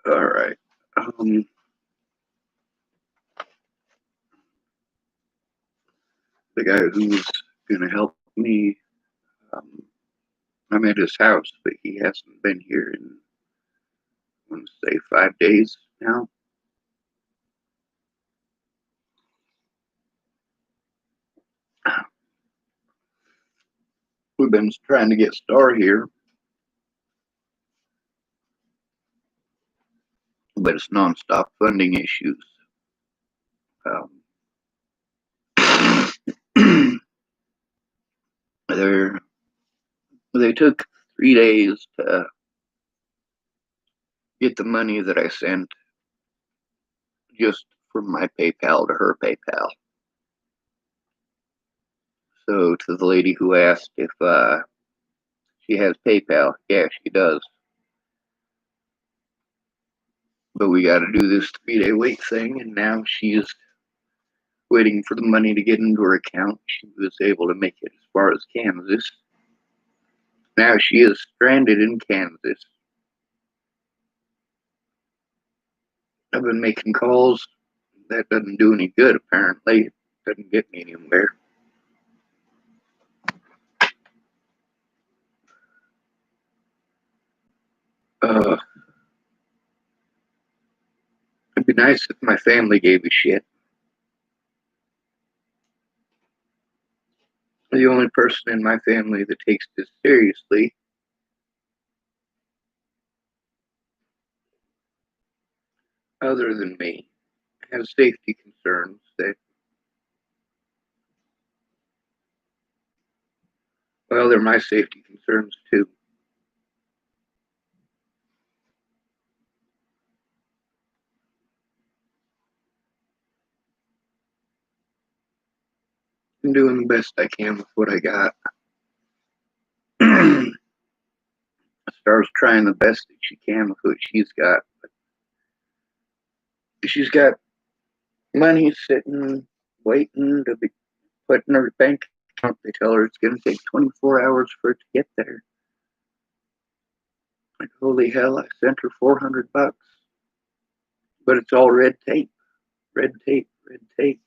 All right. The guy who's gonna help me, um, I'm at his house, but he hasn't been here in, I want to say, 5 days now. We've been trying to get Star here, but it's nonstop funding issues. They're they took 3 days to get the money that I sent just from my PayPal to her PayPal. So to the lady who asked if she has PayPal, yeah, she does. But we got to do this 3 day wait thing, and now she's waiting for the money to get into her account. She was able to make it as far as Kansas. Now she is stranded in Kansas. I've been making calls. That doesn't do any good, apparently. It doesn't get me anywhere. Uh, it'd be nice if my family gave a shit. The only person in my family that takes this seriously, other than me, has safety concerns that, well, they're my safety concerns too. I'm doing the best I can with what I got. Star's trying the best that she can with what she's got. She's got money sitting, waiting to be put in her bank account. They tell her it's going to take 24 hours for it to get there. Like, holy hell, I sent her $400, but it's all red tape, red tape, red tape.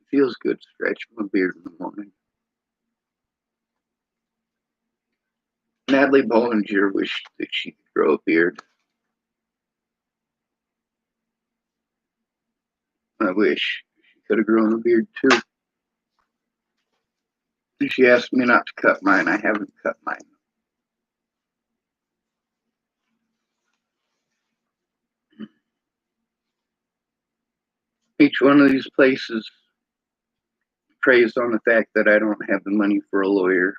Feels good to stretch my beard in the morning. Natalie Bollinger wished that she could grow a beard. I wish she could have grown a beard too. She asked me not to cut mine. I haven't cut mine. Each one of these places preys on the fact that I don't have the money for a lawyer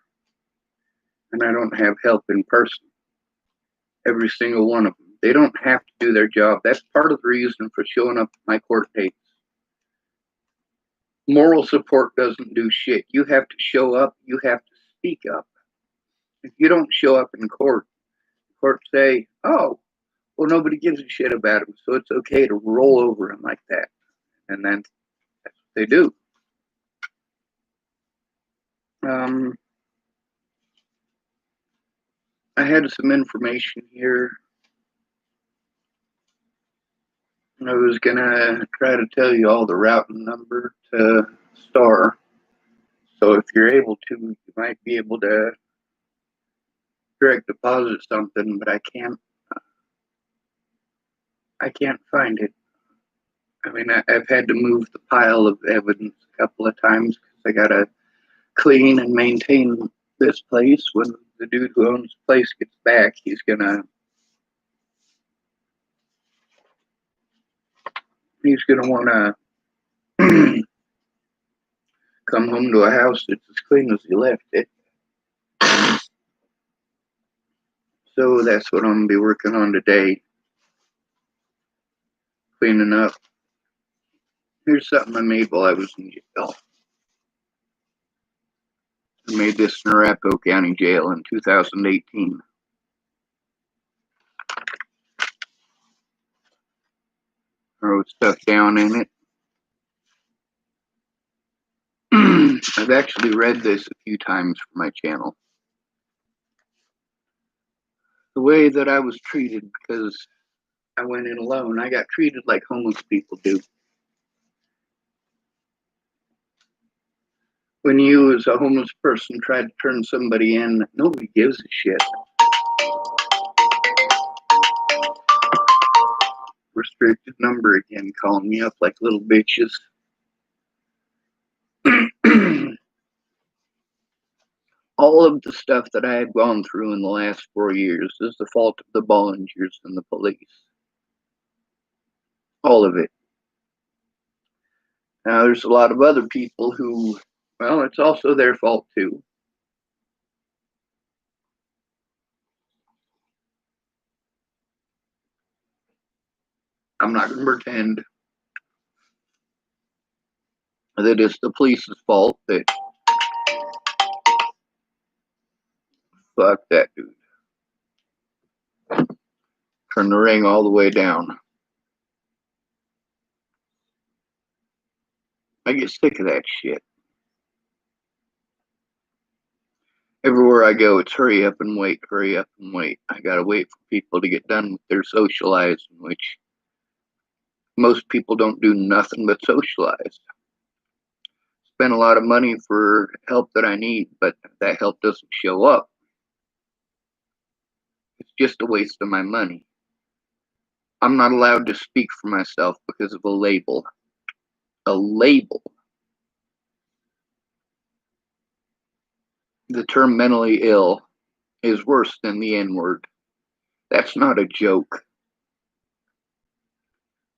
and I don't have help in person. Every single one of them. They don't have to do their job. That's part of the reason for showing up at my court dates. Moral support doesn't do shit. You have to show up. You have to speak up. If you don't show up in court, the court say, "Oh, well, nobody gives a shit about him, so it's okay to roll over him like that." And then that's what they do. Um, I had some information here. I was gonna try to tell you all the routing number to Star. So if you're able to, you might be able to direct deposit something, but I can't find it. I mean, I've had to move the pile of evidence a couple of times because I gotta clean and maintain this place. When the dude who owns the place gets back, he's gonna want to come home to a house that's as clean as he left it. So that's what I'm gonna be working on today, cleaning up. Here's something I made while I was in jail. I made this in Arapahoe County Jail in 2018. I wrote stuff down in it. I've actually read this a few times for my channel. The way that I was treated, because I went in alone, I got treated like homeless people do. When you, as a homeless person, try to turn somebody in, nobody gives a shit. Restricted number again, calling me up like little bitches. All of the stuff that I had gone through in the last 4 years is the fault of the Bollingers and the police. All of it. Now, there's a lot of other people who, well, it's also their fault too. I'm not going to pretend that it's the police's fault that fuck that dude. Turn the ring all the way down. I get sick of that shit. Everywhere I go, it's hurry up and wait, hurry up and wait. I gotta wait for people to get done with their socializing, which most people don't do nothing but socialize. Spend a lot of money for help that I need, but that help doesn't show up. It's just a waste of my money. I'm not allowed to speak for myself because of a label. A label. The term mentally ill is worse than the N-word. That's not a joke.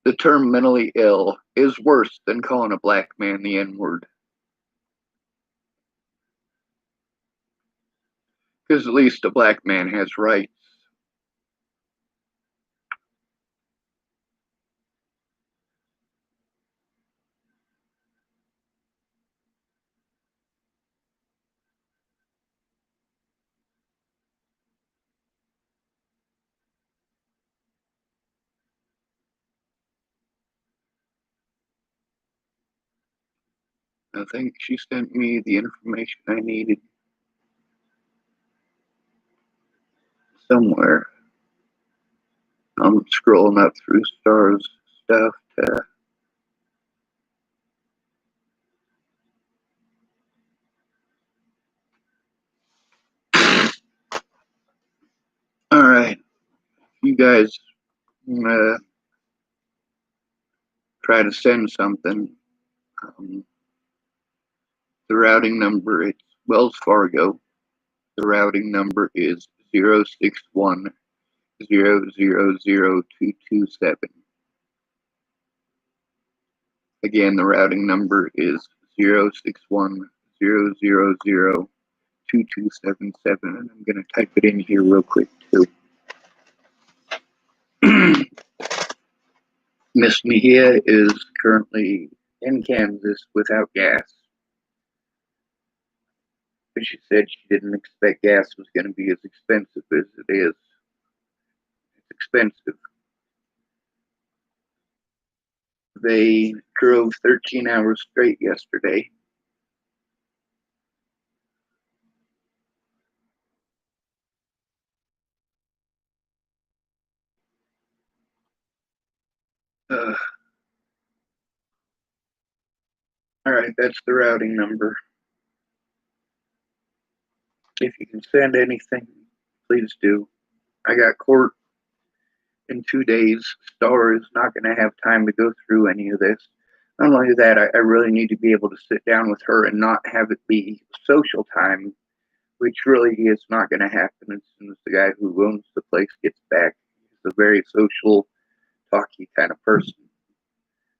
The term mentally ill is worse than calling a black man the N-word. Because at least a black man has rights. I think she sent me the information I needed somewhere. I'm scrolling up through Star's stuff to all right, you guys try to send something. The routing number, it's Wells Fargo. The routing number is 061000227. Again, the routing number is 061000227, and I'm going to type it in here real quick too. Miss Mejia is currently in Kansas without gas. But she said she didn't expect gas was going to be as expensive as it is. It's expensive. They drove 13 hours straight yesterday. All right, that's the routing number. If you can send anything, please do. I got court in 2 days. Star is not going to have time to go through any of this. Not only that, I really need to be able to sit down with her and not have it be social time, which really is not going to happen as soon as the guy who owns the place gets back. He's a very social, talky kind of person.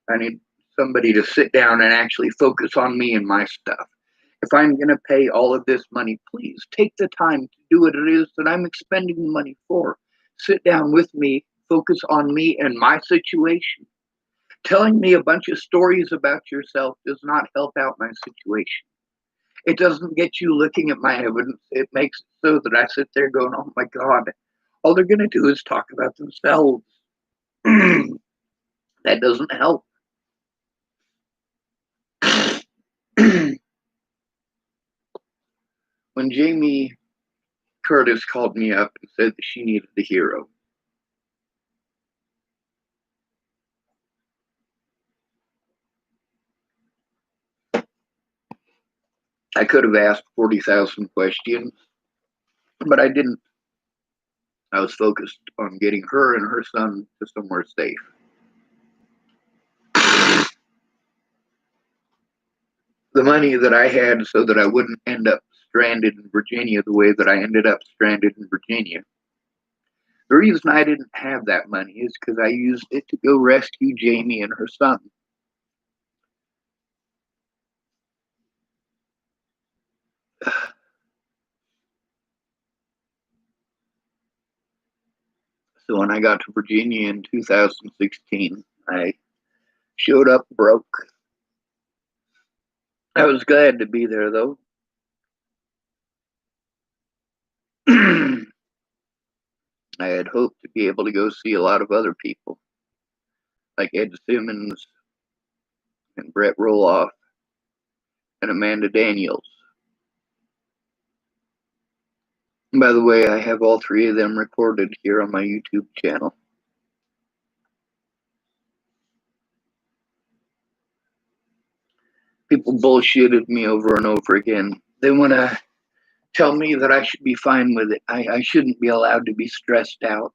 I need somebody to sit down and actually focus on me and my stuff. If I'm going to pay all of this money, please take the time to do what it is that I'm expending the money for. Sit down with me, focus on me and my situation. Telling me a bunch of stories about yourself does not help out my situation. It doesn't get you looking at my evidence. It makes it so that I sit there going, oh my God, all they're going to do is talk about themselves. That doesn't help. when Jamie Curtis called me up and said that she needed a hero, I could have asked 40,000 questions, but I didn't. I was focused on getting her and her son to somewhere safe. The money that I had so that I wouldn't end up stranded in Virginia the way that I ended up stranded in Virginia. The reason I didn't have that money is because I used it to go rescue Jamie and her son. So when I got to Virginia in 2016, I showed up broke. I was glad to be there though. I had hoped to be able to go see a lot of other people, like Ed Simmons and Brett Roloff and Amanda Daniels. And by the way, I have all three of them recorded here on my YouTube channel. People bullshitted me over and over again. They want to tell me that I should be fine with it. I shouldn't be allowed to be stressed out.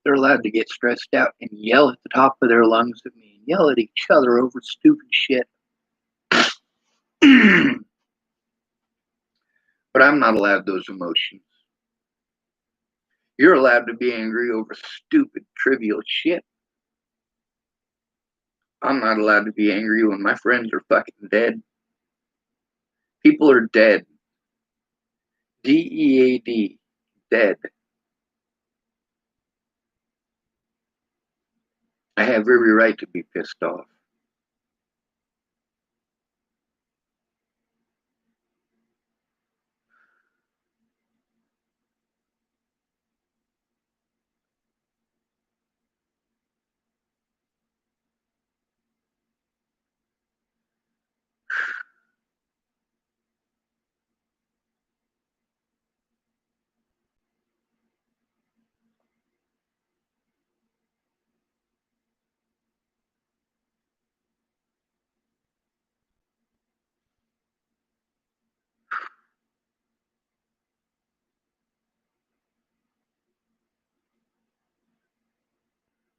They're allowed to get stressed out and yell at the top of their lungs at me and yell at each other over stupid shit. But I'm not allowed those emotions. You're allowed to be angry over stupid, trivial shit. I'm not allowed to be angry when my friends are fucking dead. People are dead. DEAD. Dead. I have every right to be pissed off.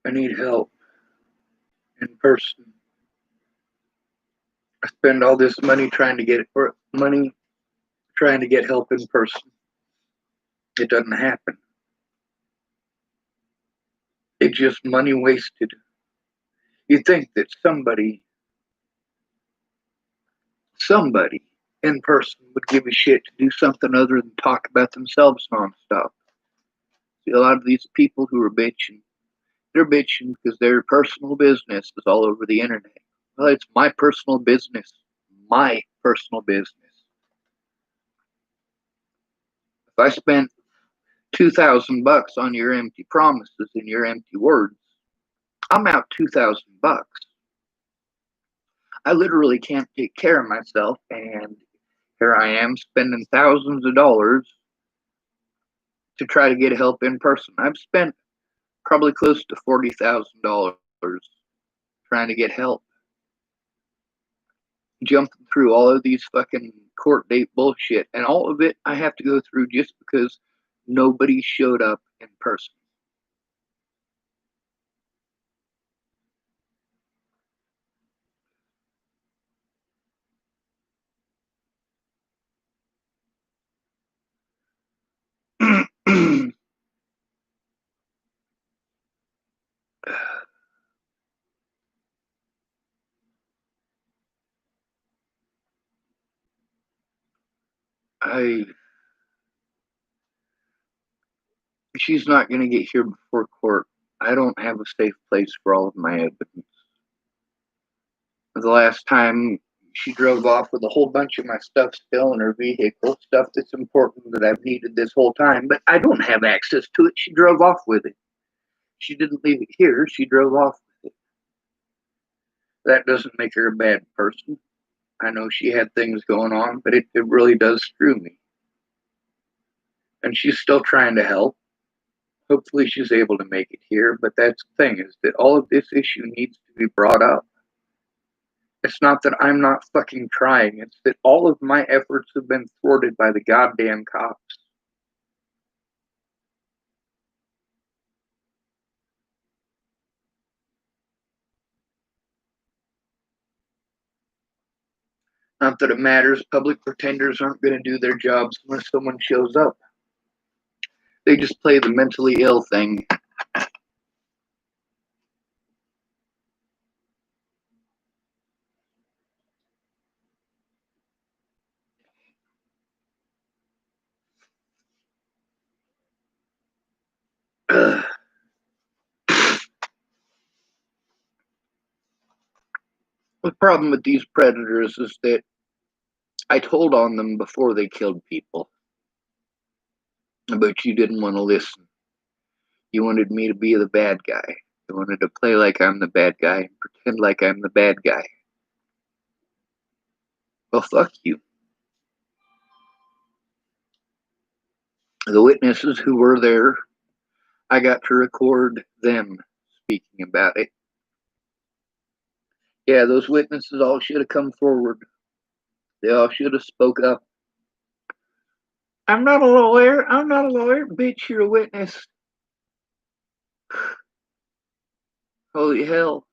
I need help in person. I spend all this money trying to get help in person. It doesn't happen. It's just money wasted. You think that somebody in person would give a shit to do something other than talk about themselves nonstop. See, a lot of these people who are bitching, they're bitching because their personal business is all over the internet. Well, it's my personal business. My personal business. If I spent $2,000 on your empty promises and your empty words, I'm out $2,000. I literally can't take care of myself, and here I am spending thousands of dollars to try to get help in person. I've spent probably close to $40,000 trying to get help, jumping through all of these fucking court date bullshit, and all of it I have to go through just because nobody showed up in person. I She's not going to get here before court. I don't have a safe place for all of my evidence. The last time she drove off with a whole bunch of my stuff still in her vehicle, stuff that's important that I've needed this whole time, but I don't have access to it. She drove off with it. She didn't leave it here. She drove off with it. That doesn't make her a bad person. I know she had things going on, but it really does screw me. and she's still trying to help. Hopefully she's able to make it here, but that's the thing, is that all of this issue needs to be brought up. It's not that I'm not fucking trying, it's that all of my efforts have been thwarted by the goddamn cops. Not that it matters, public pretenders aren't going to do their jobs unless someone shows up. They just play the mentally ill thing. Ugh. The problem with these predators is that I told on them before they killed people, but you didn't want to listen. You wanted me to be the bad guy. You wanted to play like I'm the bad guy and pretend like I'm the bad guy. Well, fuck you. The witnesses who were there, I got to record them speaking about it. Yeah, those witnesses all should have come forward. They all should have spoke up. I'm not a lawyer. I'm not a lawyer. Bitch, you're a witness. Holy hell.